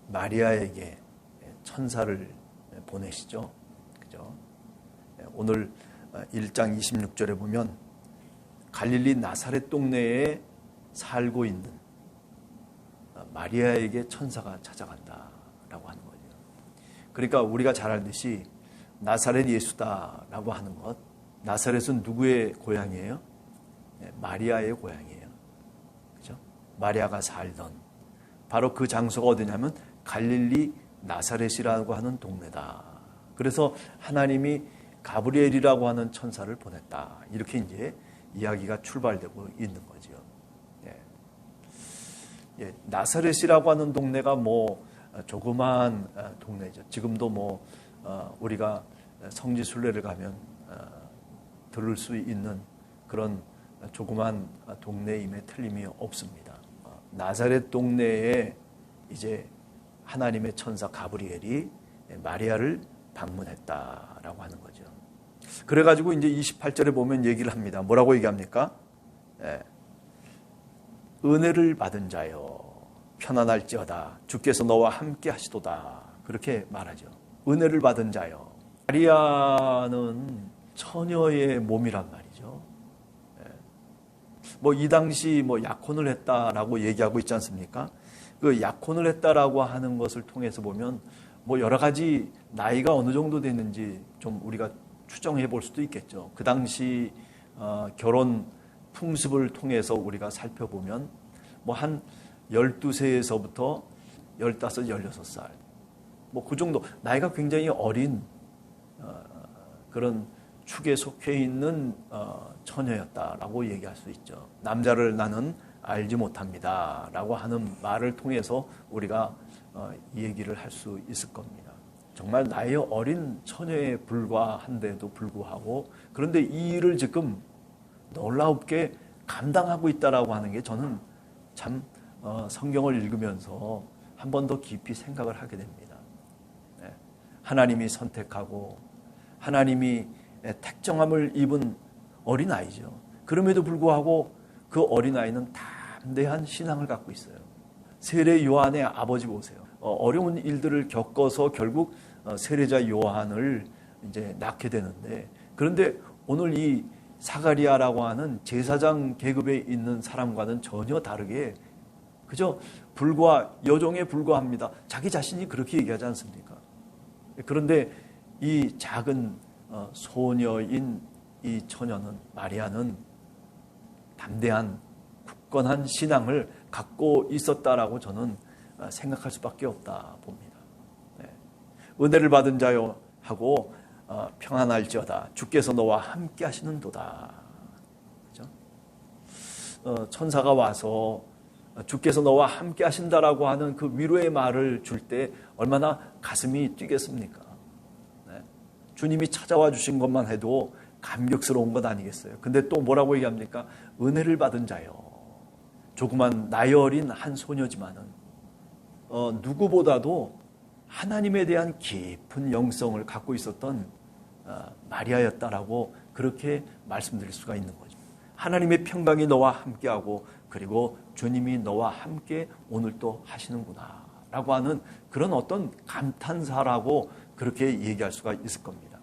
마리아에게 천사를 보내시죠. 그죠? 오늘 1장 26절에 보면 갈릴리 나사렛 동네에 살고 있는 마리아에게 천사가 찾아간다라고 하는 거죠. 그러니까 우리가 잘 알듯이 나사렛 예수다라고 하는 것, 나사렛은 누구의 고향이에요? 마리아의 고향이에요. 그죠? 마리아가 살던 바로 그 장소가 어디냐면 갈릴리 나사렛이라고 하는 동네다. 그래서 하나님이 가브리엘이라고 하는 천사를 보냈다. 이렇게 이제 이야기가 출발되고 있는 거죠. 나사렛이라고 하는 동네가 뭐 조그만 동네죠. 지금도 우리가 성지 순례를 가면 들을 수 있는 그런 조그만 동네임에 틀림이 없습니다. 나사렛 동네에 이제 하나님의 천사 가브리엘이 마리아를 방문했다라고 하는 거죠. 그래가지고 이제 28절에 보면 얘기를 합니다. 뭐라고 얘기합니까? 은혜를 받은 자여 편안할지어다 주께서 너와 함께 하시도다. 그렇게 말하죠. 은혜를 받은 자여. 마리아는 처녀의 몸이란 말이죠. 이 당시 약혼을 했다라고 얘기하고 있지 않습니까? 그 약혼을 했다라고 하는 것을 통해서 보면 여러 가지 나이가 어느 정도 됐는지 좀 우리가 추정해 볼 수도 있겠죠. 그 당시 결혼 풍습을 통해서 우리가 살펴보면 한 12세에서부터 15, 16살 그 정도 나이가 굉장히 어린 그런 축에 속해 있는 처녀였다라고 얘기할 수 있죠. 남자를 나는 알지 못합니다 라고 하는 말을 통해서 우리가 얘기를 할 수 있을 겁니다. 정말 나이 어린 처녀에 불과한데도 불구하고 그런데 이 일을 지금 놀랍게 감당하고 있다라고 하는 게 저는 참 성경을 읽으면서 한 번 더 깊이 생각을 하게 됩니다. 하나님이 선택하고 하나님이 택정함을 입은 어린아이죠. 그럼에도 불구하고 그 어린아이는 담대한 신앙을 갖고 있어요. 세례 요한의 아버지 보세요. 어려운 일들을 겪어서 결국 세례자 요한을 이제 낳게 되는데 그런데 오늘 이 사가리아라고 하는 제사장 계급에 있는 사람과는 전혀 다르게 그저 여종에 불과합니다. 자기 자신이 그렇게 얘기하지 않습니까? 그런데 이 작은 소녀인 이 처녀는 마리아는 담대한 굳건한 신앙을 갖고 있었다라고 저는 생각할 수밖에 없다 봅니다. 은혜를 받은 자요 하고 평안할지어다 주께서 너와 함께 하시는도다. 그렇죠? 천사가 와서 주께서 너와 함께 하신다라고 하는 그 위로의 말을 줄 때 얼마나 가슴이 뛰겠습니까? 주님이 찾아와 주신 것만 해도 감격스러운 것 아니겠어요? 근데 또 뭐라고 얘기합니까? 은혜를 받은 자요. 조그만 나이 어린 한 소녀지만은 누구보다도 하나님에 대한 깊은 영성을 갖고 있었던 마리아였다라고 그렇게 말씀드릴 수가 있는 거죠. 하나님의 평강이 너와 함께하고 그리고 주님이 너와 함께 오늘 또 하시는구나 라고 하는 그런 어떤 감탄사라고 그렇게 얘기할 수가 있을 겁니다.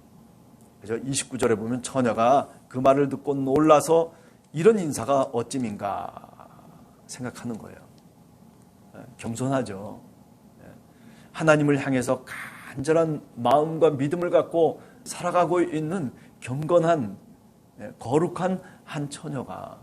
그래서 29절에 보면 처녀가 그 말을 듣고 놀라서 이런 인사가 어찌민가 생각하는 거예요. 겸손하죠. 하나님을 향해서 간절한 마음과 믿음을 갖고 살아가고 있는 경건한 거룩한 한 처녀가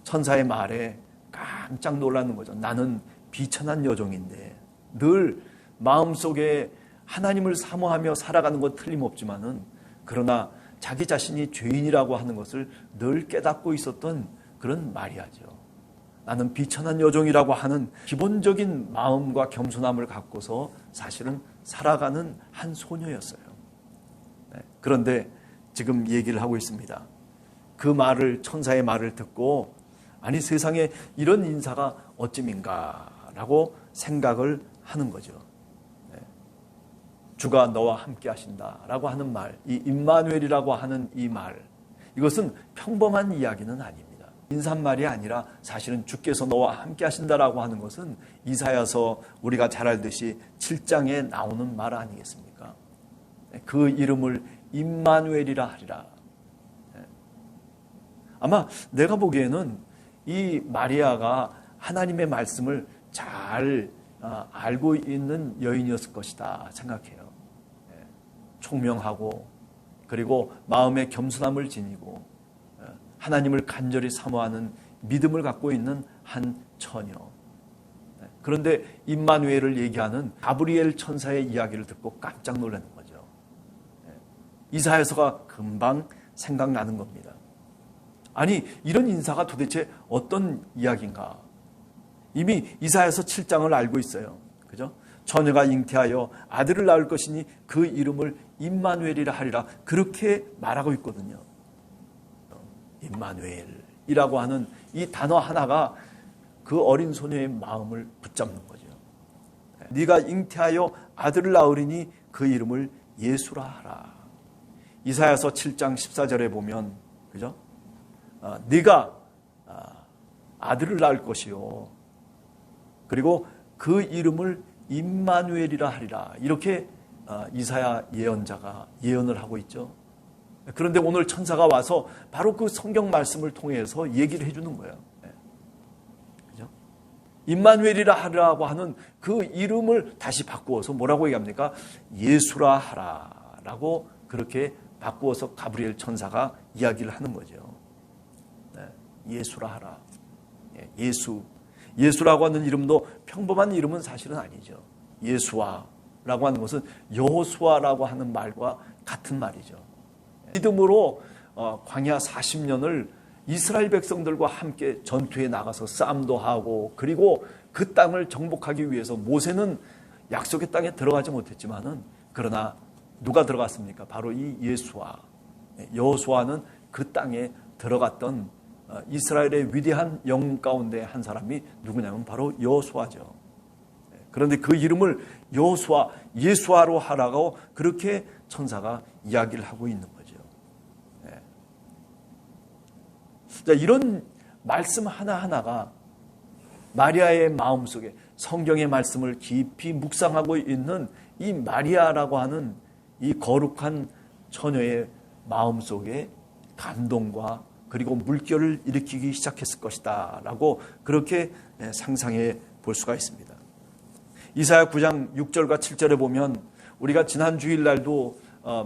천사의 말에 깜짝 놀라는 거죠. 나는 비천한 여종인데 늘 마음속에 하나님을 사모하며 살아가는 것 틀림없지만은 그러나 자기 자신이 죄인이라고 하는 것을 늘 깨닫고 있었던 그런 마리아죠. 나는 비천한 여종이라고 하는 기본적인 마음과 겸손함을 갖고서 사실은 살아가는 한 소녀였어요. 그런데 지금 얘기를 하고 있습니다. 그 말을 천사의 말을 듣고 아니 세상에 이런 인사가 어찌민가라고 생각을 하는 거죠. 주가 너와 함께 하신다라고 하는 말, 이 임마누엘이라고 하는 이 말, 이것은 평범한 이야기는 아닙니다. 인사말이 아니라 사실은 주께서 너와 함께 하신다라고 하는 것은 이사야서 우리가 잘 알듯이 7장에 나오는 말 아니겠습니까? 그 이름을 임마누엘이라 하리라. 아마 내가 보기에는 이 마리아가 하나님의 말씀을 잘 알고 있는 여인이었을 것이다 생각해요. 총명하고 그리고 마음의 겸손함을 지니고 하나님을 간절히 사모하는 믿음을 갖고 있는 한 처녀. 그런데 임마누엘을 얘기하는 가브리엘 천사의 이야기를 듣고 깜짝 놀라는 거죠. 이사야서가 금방 생각나는 겁니다. 아니, 이런 인사가 도대체 어떤 이야기인가? 이미 이사야서 7장을 알고 있어요. 그죠? 처녀가 잉태하여 아들을 낳을 것이니 그 이름을 임마누엘이라 하리라. 그렇게 말하고 있거든요. 임마누엘이라고 하는 이 단어 하나가 그 어린 소녀의 마음을 붙잡는 거죠. 네가 잉태하여 아들을 낳으리니 그 이름을 예수라 하라. 이사야서 7장 14절에 보면, 그죠? 네가 아들을 낳을 것이요. 그리고 그 이름을 임마누엘이라 하리라. 이렇게 이사야 예언자가 예언을 하고 있죠. 그런데 오늘 천사가 와서 바로 그 성경 말씀을 통해서 얘기를 해주는 거예요. 그죠? 임마누엘이라 하라고 하는 그 이름을 다시 바꾸어서 뭐라고 얘기합니까? 예수라 하라라고 그렇게 바꾸어서 가브리엘 천사가 이야기를 하는 거죠. 예수라 하라. 예수. 예수라고 하는 이름도 평범한 이름은 사실은 아니죠. 예수아라고 하는 것은 여호수아라고 하는 말과 같은 말이죠. 믿음으로 광야 40년을 이스라엘 백성들과 함께 전투에 나가서 싸움도 하고 그리고 그 땅을 정복하기 위해서 모세는 약속의 땅에 들어가지 못했지만은 그러나 누가 들어갔습니까? 바로 이 예수아. 여호수아는 그 땅에 들어갔던 이스라엘의 위대한 영웅 가운데 한 사람이 누구냐면 바로 여호수아죠. 그런데 그 이름을 여호수아, 예수아로 하라고 그렇게 천사가 이야기를 하고 있는 거죠. 자, 이런 말씀 하나하나가 마리아의 마음속에 성경의 말씀을 깊이 묵상하고 있는 이 마리아라고 하는 이 거룩한 처녀의 마음속에 감동과 그리고 물결을 일으키기 시작했을 것이다 라고 그렇게 상상해 볼 수가 있습니다. 이사야 9장 6절과 7절에 보면 우리가 지난 주일날도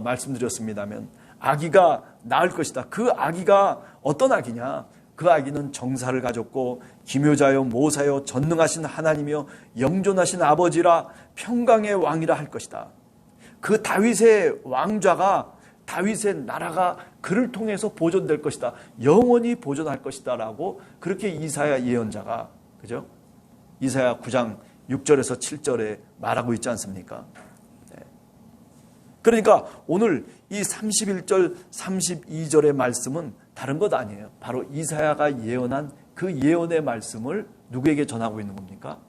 말씀드렸습니다면 아기가 낳을 것이다. 그 아기가 어떤 아기냐? 그 아기는 정사를 가졌고 기묘자여 모사여 전능하신 하나님이여 영존하신 아버지라 평강의 왕이라 할 것이다. 그 다윗의 왕좌가 다윗의 나라가 그를 통해서 보존될 것이다. 영원히 보존할 것이다 라고 그렇게 이사야 예언자가 그죠? 이사야 9장 6절에서 7절에 말하고 있지 않습니까? 그러니까 오늘 이 31절 32절의 말씀은 다른 것 아니에요. 바로 이사야가 예언한 그 예언의 말씀을 누구에게 전하고 있는 겁니까?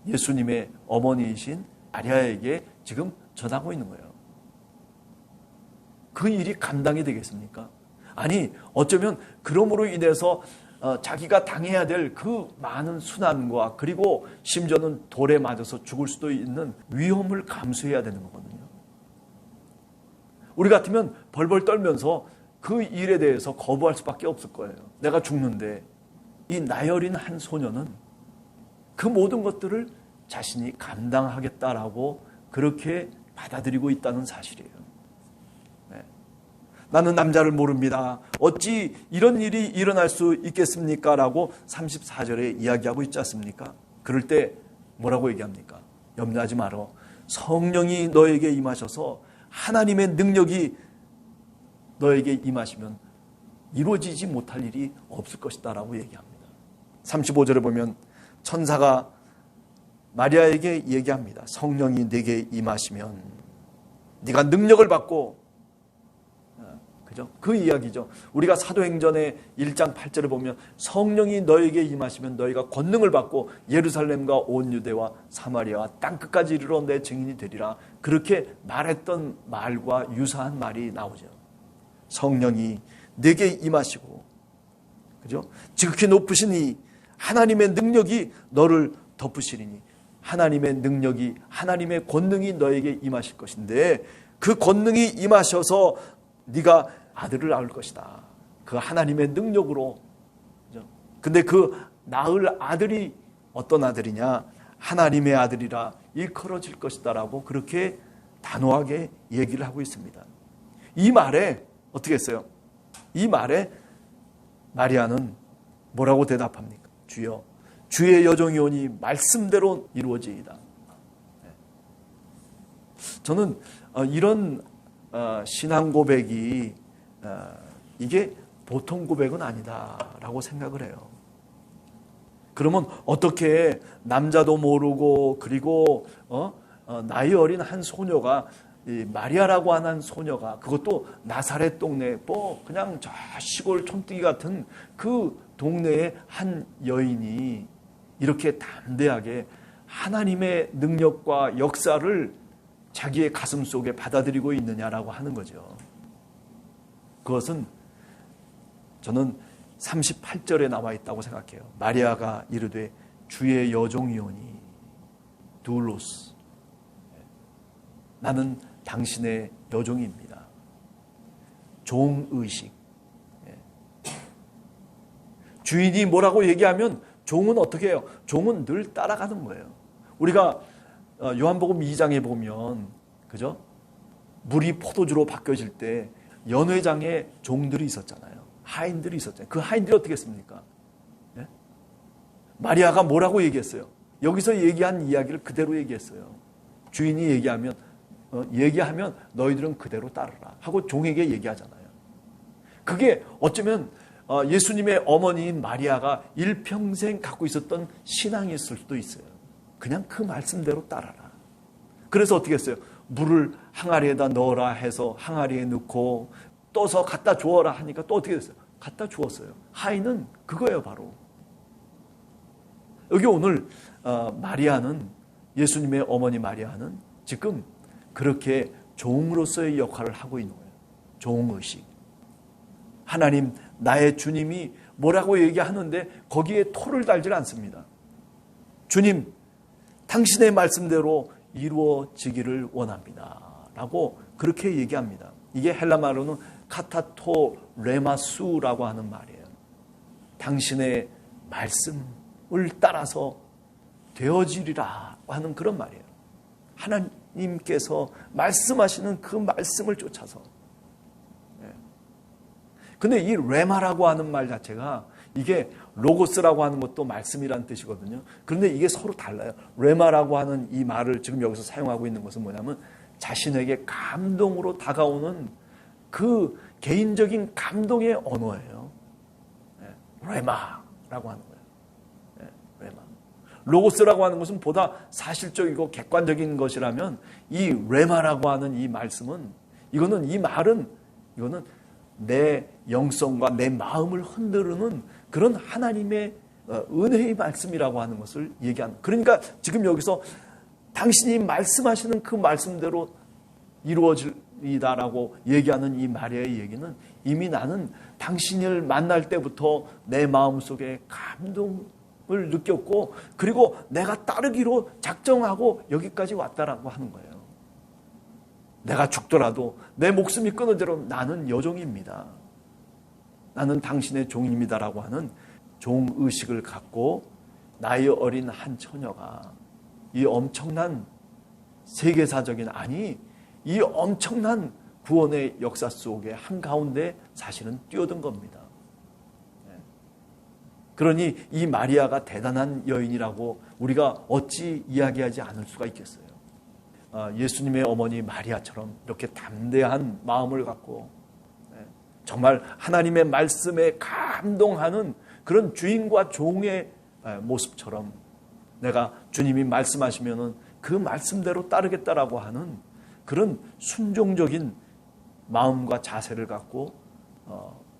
예수님의 어머니이신 마리아에게 지금 전하고 있는 거예요. 그 일이 감당이 되겠습니까? 아니, 어쩌면 그러므로 인해서 자기가 당해야 될 그 많은 순환과 그리고 심지어는 돌에 맞아서 죽을 수도 있는 위험을 감수해야 되는 거거든요. 우리 같으면 벌벌 떨면서 그 일에 대해서 거부할 수밖에 없을 거예요. 내가 죽는데 이 나열인 한 소녀는 그 모든 것들을 자신이 감당하겠다라고 그렇게 받아들이고 있다는 사실이에요. 나는 남자를 모릅니다. 어찌 이런 일이 일어날 수 있겠습니까? 라고 34절에 이야기하고 있지 않습니까? 그럴 때 뭐라고 얘기합니까? 염려하지 말어. 성령이 너에게 임하셔서 하나님의 능력이 너에게 임하시면 이루어지지 못할 일이 없을 것이다 라고 얘기합니다. 35절에 보면 천사가 마리아에게 얘기합니다. 성령이 내게 임하시면 네가 능력을 받고 그죠? 그 이야기죠. 우리가 사도행전의 1장 8절에 보면 성령이 너에게 임하시면 너희가 권능을 받고 예루살렘과 온 유대와 사마리아와 땅끝까지 이르러 내 증인이 되리라. 그렇게 말했던 말과 유사한 말이 나오죠. 성령이 내게 임하시고 그죠? 지극히 높으신 이 하나님의 능력이 너를 덮으시리니, 하나님의 능력이, 하나님의 권능이 너에게 임하실 것인데, 그 권능이 임하셔서 네가 아들을 낳을 것이다. 그 하나님의 능력으로. 그죠? 근데 그 낳을 아들이 어떤 아들이냐? 하나님의 아들이라 일컬어질 것이다 라고 그렇게 단호하게 얘기를 하고 있습니다. 이 말에 어떻게 했어요? 이 말에 마리아는 뭐라고 대답합니까? 주여, 주의 여종이오니 말씀대로 이루어지이다. 저는 이런 신앙 고백이 이게 보통 고백은 아니다라고 생각을 해요. 그러면 어떻게 남자도 모르고 그리고 나이 어린 한 소녀가, 이 마리아라고 하는 소녀가, 그것도 나사렛 동네 뭐 그냥 저 시골 촌뜨기 같은 그 동네의 한 여인이 이렇게 담대하게 하나님의 능력과 역사를 자기의 가슴 속에 받아들이고 있느냐라고 하는 거죠. 그것은 저는 38절에 나와 있다고 생각해요. 마리아가 이르되 주의 여종이오니 둘로스, 나는 당신의 여종입니다. 종의식. 주인이 뭐라고 얘기하면 종은 어떻게 해요? 종은 늘 따라가는 거예요. 우리가 요한복음 2장에 보면, 그죠? 물이 포도주로 바뀌어질 때 연회장에 종들이 있었잖아요. 하인들이 있었잖아요. 그 하인들이 어떻게 했습니까? 네? 마리아가 뭐라고 얘기했어요? 여기서 얘기한 이야기를 그대로 얘기했어요. 주인이 얘기하면 너희들은 그대로 따르라 하고 종에게 얘기하잖아요. 그게 어쩌면 예수님의 어머니인 마리아가 일평생 갖고 있었던 신앙이었을 수도 있어요. 그냥 그 말씀대로 따라라. 그래서 어떻게 했어요? 물을 항아리에다 넣어라 해서 항아리에 넣고 떠서 갖다 주어라 하니까 또 어떻게 됐어요? 갖다 주었어요. 하인은 그거예요, 바로. 여기 오늘 마리아는, 예수님의 어머니 마리아는 지금 그렇게 종으로서의 역할을 하고 있는 거예요. 종의식. 하나님, 나의 주님이 뭐라고 얘기하는데 거기에 토를 달질 않습니다. 주님, 당신의 말씀대로 이루어지기를 원합니다 라고 그렇게 얘기합니다. 이게 헬라말로는 카타토 레마수라고 하는 말이에요. 당신의 말씀을 따라서 되어지리라 하는 그런 말이에요. 하나님께서 말씀하시는 그 말씀을 쫓아서. 근데 이 레마라고 하는 말 자체가, 이게 로고스라고 하는 것도 말씀이라는 뜻이거든요. 그런데 이게 서로 달라요. 레마라고 하는 이 말을 지금 여기서 사용하고 있는 것은 뭐냐면 자신에게 감동으로 다가오는 그 개인적인 감동의 언어예요. 레마라고 하는 거예요. 레마. 로고스라고 하는 것은 보다 사실적이고 객관적인 것이라면, 이 레마라고 하는 이 말씀은, 이거는 내 영성과 내 마음을 흔드는 그런 하나님의 은혜의 말씀이라고 하는 것을 얘기하는. 그러니까 지금 여기서 당신이 말씀하시는 그 말씀대로 이루어지다라고 얘기하는 이 마리아의 얘기는, 이미 나는 당신을 만날 때부터 내 마음속에 감동을 느꼈고, 그리고 내가 따르기로 작정하고 여기까지 왔다라고 하는 거예요. 내가 죽더라도 내 목숨이 끊어지더라도 나는 여종입니다. 나는 당신의 종입니다라고 하는 종의식을 갖고 나이 어린 한 처녀가 이 엄청난 세계사적인, 아니 이 엄청난 구원의 역사 속에 한가운데 사실은 뛰어든 겁니다. 그러니 이 마리아가 대단한 여인이라고 우리가 어찌 이야기하지 않을 수가 있겠어요. 예수님의 어머니 마리아처럼 이렇게 담대한 마음을 갖고 정말 하나님의 말씀에 감동하는 그런 주인과 종의 모습처럼, 내가 주님이 말씀하시면은 그 말씀대로 따르겠다라고 하는 그런 순종적인 마음과 자세를 갖고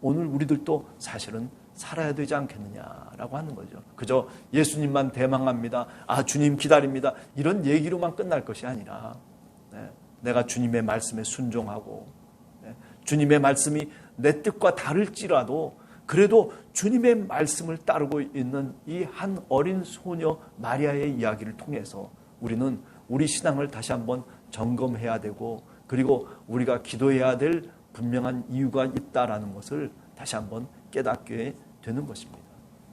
오늘 우리들도 사실은 살아야 되지 않겠느냐라고 하는 거죠. 그저 예수님만 대망합니다, 주님 기다립니다, 이런 얘기로만 끝날 것이 아니라, 내가 주님의 말씀에 순종하고, 주님의 말씀이 내 뜻과 다를지라도 그래도 주님의 말씀을 따르고 있는 이 한 어린 소녀 마리아의 이야기를 통해서 우리는 우리 신앙을 다시 한번 점검해야 되고, 그리고 우리가 기도해야 될 분명한 이유가 있다라는 것을 다시 한번 깨닫게 되는 것입니다.